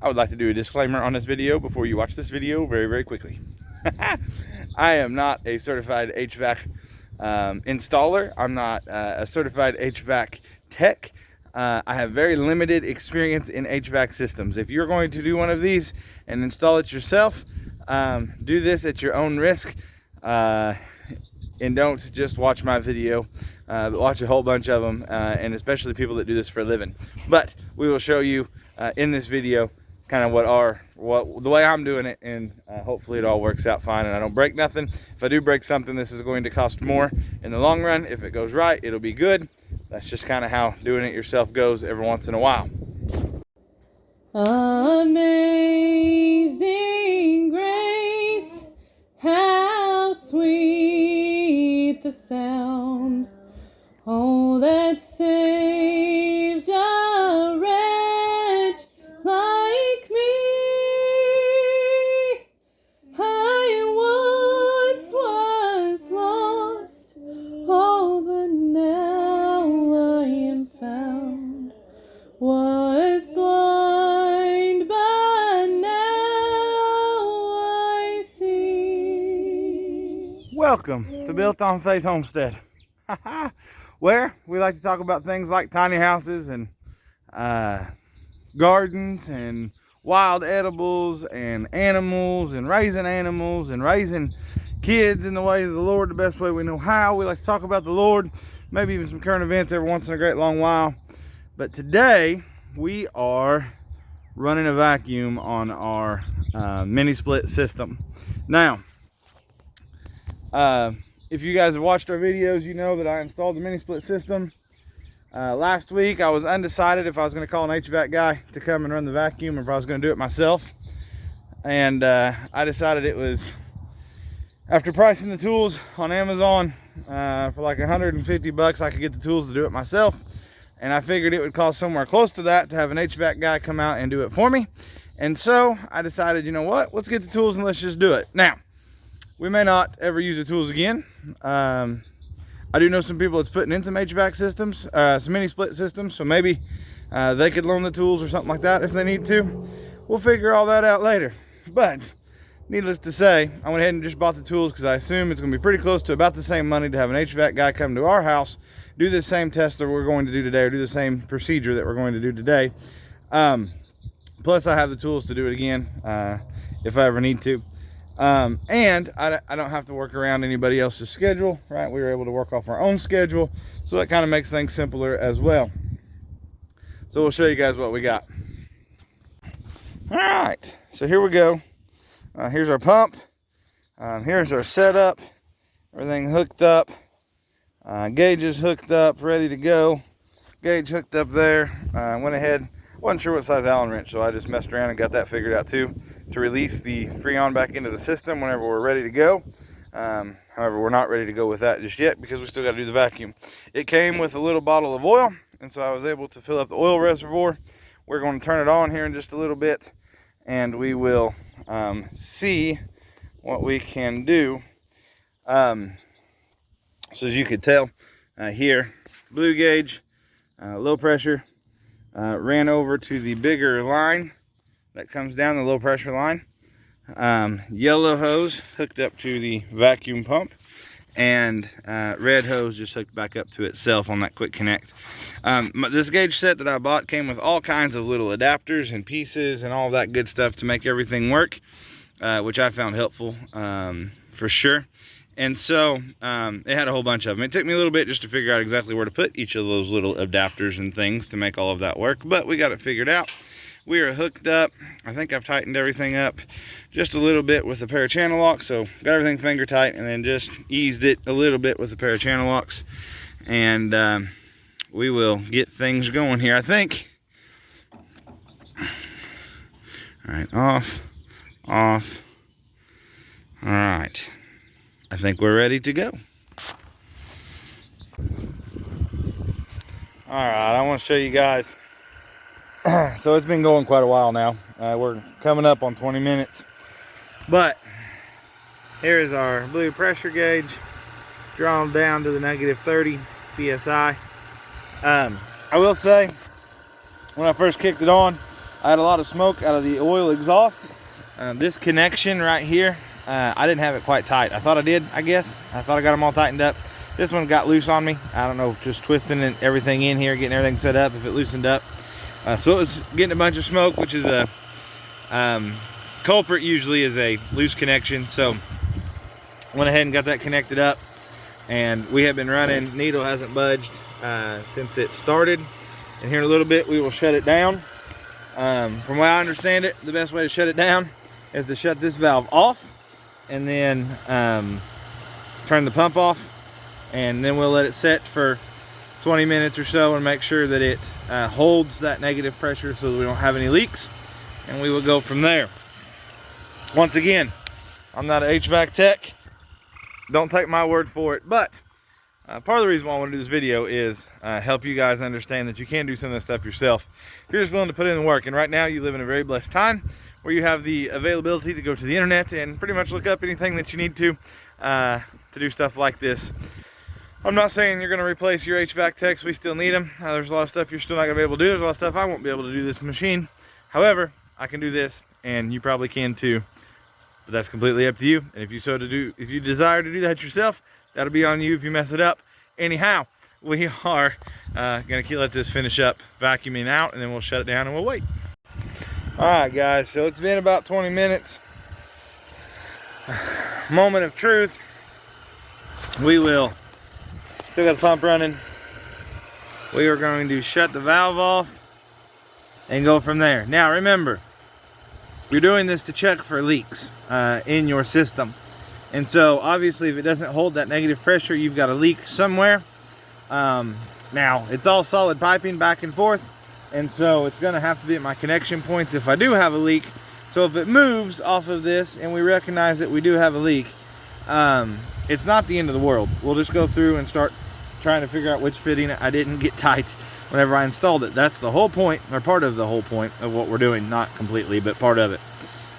I would like to do a disclaimer on this video before you watch this video very, very quickly. I am not a certified HVAC installer. I'm not a certified HVAC tech. I have very limited experience in HVAC systems. If you're going to do one of these and install it yourself, do this at your own risk, and don't just watch my video, but watch a whole bunch of them, and especially people that do this for a living. But we will show you in this video kind of the way I'm doing it, and hopefully it all works out fine and I don't break nothing. If I do break something, this is going to cost more in the long run. If it goes right, it'll be good. That's just kind of how doing it yourself goes every once in a while. Amazing grace, how sweet the sound, oh, that saved a wretch like me. I once was lost, oh, but now I am found. Was blind, but now I see. Welcome to Built on Faith Homestead, where we like to talk about things like tiny houses and gardens and wild edibles and animals and raising kids in the way of the Lord the best way we know how. We like to talk about the Lord, maybe even some current events every once in a great long while. But today we are running a vacuum on our mini split system. Now, if you guys have watched our videos, you know that I installed the mini split system. Last week I was undecided if I was going to call an HVAC guy to come and run the vacuum or if I was going to do it myself. And I decided it was, after pricing the tools on Amazon for like 150 bucks, I could get the tools to do it myself. And I figured it would cost somewhere close to that to have an HVAC guy come out and do it for me. And so I decided, you know what, let's get the tools and let's just do it. Now, we may not ever use the tools again. I do know some people that's putting in some HVAC systems, some mini split systems, so maybe they could loan the tools or something like that if they need to. We'll figure all that out later. But needless to say, I went ahead and just bought the tools because I assume it's going to be pretty close to about the same money to have an HVAC guy come to our house, do the same test that we're going to do today, or do the same procedure that we're going to do today. Plus I have the tools to do it again if I ever need to. And I don't have to work around anybody else's schedule, right? We were able to work off our own schedule, so that kind of makes things simpler as well. So we'll show you guys what we got. All right, so here we go. Here's our pump. Here's our setup. Everything hooked up. Gauges hooked up, ready to go. Gauge hooked up there. Went ahead, wasn't sure what size Allen wrench, so I just messed around and got that figured out too, to release the Freon back into the system whenever we're ready to go. However, we're not ready to go with that just yet because we still got to do the vacuum. It came with a little bottle of oil, and so I was able to fill up the oil reservoir. We're going to turn it on here in just a little bit, and we will see what we can do. So as you can tell here, blue gauge, low pressure, ran over to the bigger line that comes down the low pressure line. Yellow hose hooked up to the vacuum pump, and red hose just hooked back up to itself on that quick connect. This gauge set that I bought came with all kinds of little adapters and pieces and all that good stuff to make everything work, which I found helpful for sure. And so it had a whole bunch of them. It took me a little bit just to figure out exactly where to put each of those little adapters and things to make all of that work, but we got it figured out. We are hooked up. I think I've tightened everything up just a little bit with a pair of channel locks, so got everything finger tight and then just eased it a little bit with a pair of channel locks, and we will get things going here, I think. All right, off. All right, I think we're ready to go. All right, I want to show you guys. So it's been going quite a while now. We're coming up on 20 minutes. But here's our blue pressure gauge drawn down to the -30 PSI. I will say, when I first kicked it on, I had a lot of smoke out of the oil exhaust. This connection right here, I didn't have it quite tight. I thought I did, I guess. I thought I got them all tightened up. This one got loose on me. I don't know, just twisting everything in here, getting everything set up, if it loosened up. So it was getting a bunch of smoke, which is a culprit usually is a loose connection. So went ahead and got that connected up, and we have been running. Needle hasn't budged since it started, and here in a little bit we will shut it down. From what I understand it, the best way to shut it down is to shut this valve off and then turn the pump off, and then we'll let it set for 20 minutes or so and make sure that it holds that negative pressure so that we don't have any leaks, and we will go from there. Once again, I'm not an HVAC tech. Don't take my word for it, but part of the reason why I want to do this video is help you guys understand that you can do some of this stuff yourself if you're just willing to put in the work. And right now you live in a very blessed time where you have the availability to go to the internet and pretty much look up anything that you need to do stuff like this. I'm not saying you're going to replace your HVAC techs. We still need them. There's a lot of stuff you're still not going to be able to do. There's a lot of stuff I won't be able to do this machine. However, I can do this, and you probably can too. But that's completely up to you. And if you desire to do that yourself, that'll be on you if you mess it up. Anyhow, we are gonna let this finish up vacuuming out, and then we'll shut it down and we'll wait. All right, guys. So it's been about 20 minutes. Moment of truth. We will still got the pump running. We are going to shut the valve off and go from there. Now, remember, you're doing this to check for leaks in your system. And so obviously if it doesn't hold that negative pressure, you've got a leak somewhere. Now it's all solid piping back and forth, and so it's going to have to be at my connection points if I do have a leak. So if it moves off of this and we recognize that we do have a leak, it's not the end of the world. We'll just go through and start trying to figure out which fitting I didn't get tight whenever I installed it. That's the whole point, or part of the whole point of what we're doing. Not completely, but part of it.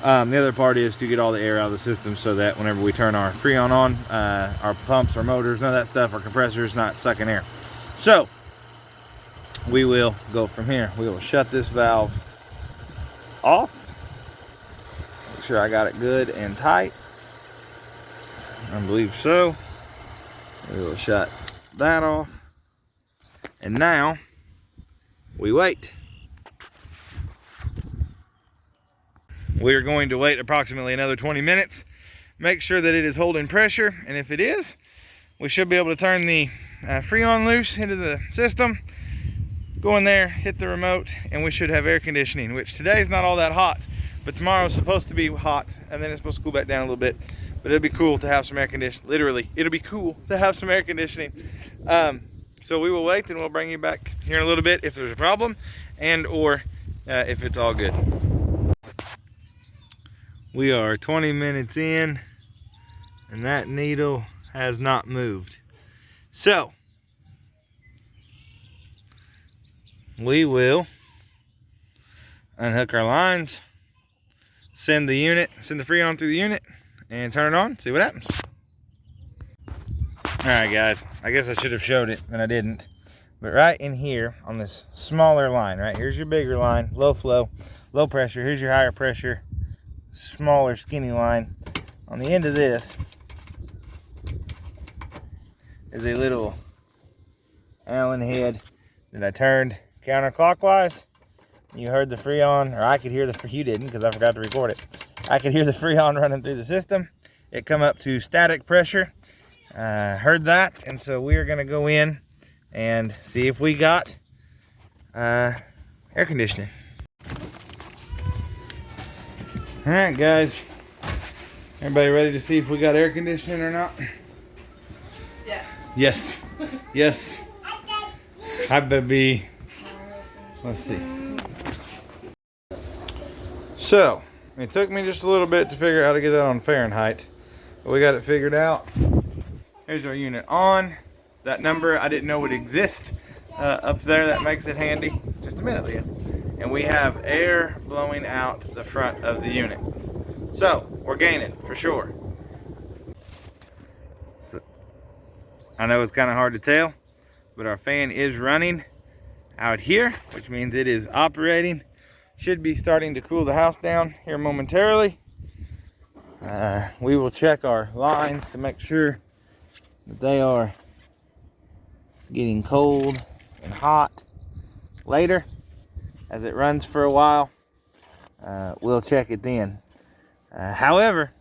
The other part is to get all the air out of the system so that whenever we turn our Freon on, our pumps, our motors, none of that stuff, our compressors not sucking air. So we will go from here. We will shut this valve off. Make sure I got it good and tight. I believe so. We will shut that off. And now we wait. We're going to wait approximately another 20 minutes. Make sure that it is holding pressure, and if it is, we should be able to turn the Freon loose into the system. Go in there, hit the remote, and we should have air conditioning, which today is not all that hot, but tomorrow is supposed to be hot, and then it's supposed to cool back down a little bit. But it'll be cool to have some air conditioning. Literally, it'll be cool to have some air conditioning. So we will wait, and we'll bring you back here in a little bit if there's a problem, and or if it's all good. We are 20 minutes in, and that needle has not moved. So we will unhook our lines, send the Freon through the unit, and turn it on, see what happens. All right, guys, I guess I should have showed it, and I didn't. But right in here on this smaller line, right here's your bigger line, low flow, low pressure. Here's your higher pressure, smaller skinny line. On the end of this is a little Allen head that I turned counterclockwise. You heard the Freon, or I could hear you didn't because I forgot to record it. I could hear the Freon running through the system. It come up to static pressure. Heard that, and so we are going to go in and see if we got air conditioning. All right, guys. Everybody ready to see if we got air conditioning or not? Yeah. Yes. Yes. Hi, baby. Let's see. So, it took me just a little bit to figure out how to get that on Fahrenheit, but we got it figured out. Here's our unit on. That number I didn't know would exist up there. That makes it handy. Just a minute, Leah. And we have air blowing out the front of the unit. So, we're gaining for sure. So, I know it's kind of hard to tell, but our fan is running out here, which means it is operating. should be starting to cool the house down here momentarily. We will check our lines to make sure that they are getting cold and hot later. As it runs for a while, we'll check it then. However,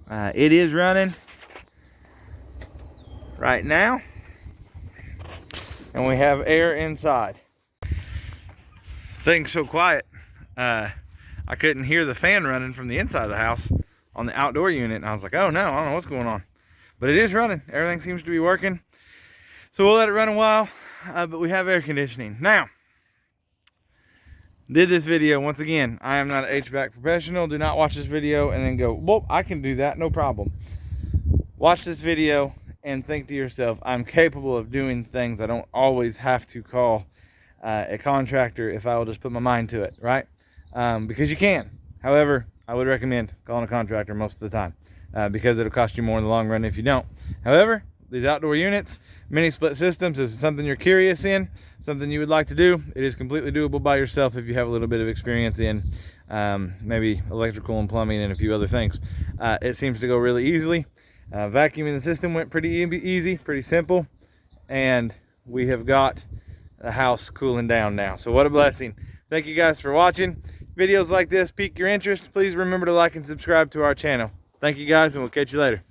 it is running right now, and we have air inside. Things so quiet, I couldn't hear the fan running from the inside of the house on the outdoor unit, and I was like, oh no, I don't know what's going on. But it is running. Everything seems to be working. So we'll let it run a while, but we have air conditioning. Now, did this video, once again, I am not an HVAC professional. Do not watch this video and then go, well, I can do that, no problem. Watch this video and think to yourself, I'm capable of doing things. I don't always have to call a contractor if I will just put my mind to it, right? Because you can. However, I would recommend calling a contractor most of the time because it'll cost you more in the long run if you don't. However, these outdoor units, mini split systems, is something you're curious in, something you would like to do. It is completely doable by yourself if you have a little bit of experience in maybe electrical and plumbing and a few other things. It seems to go really easily. Vacuuming the system went pretty easy, pretty simple, and we have got the house cooling down now. So what a blessing. Thank you guys for watching. Videos like this pique your interest, please remember to like and subscribe to our channel. Thank you guys, and we'll catch you later.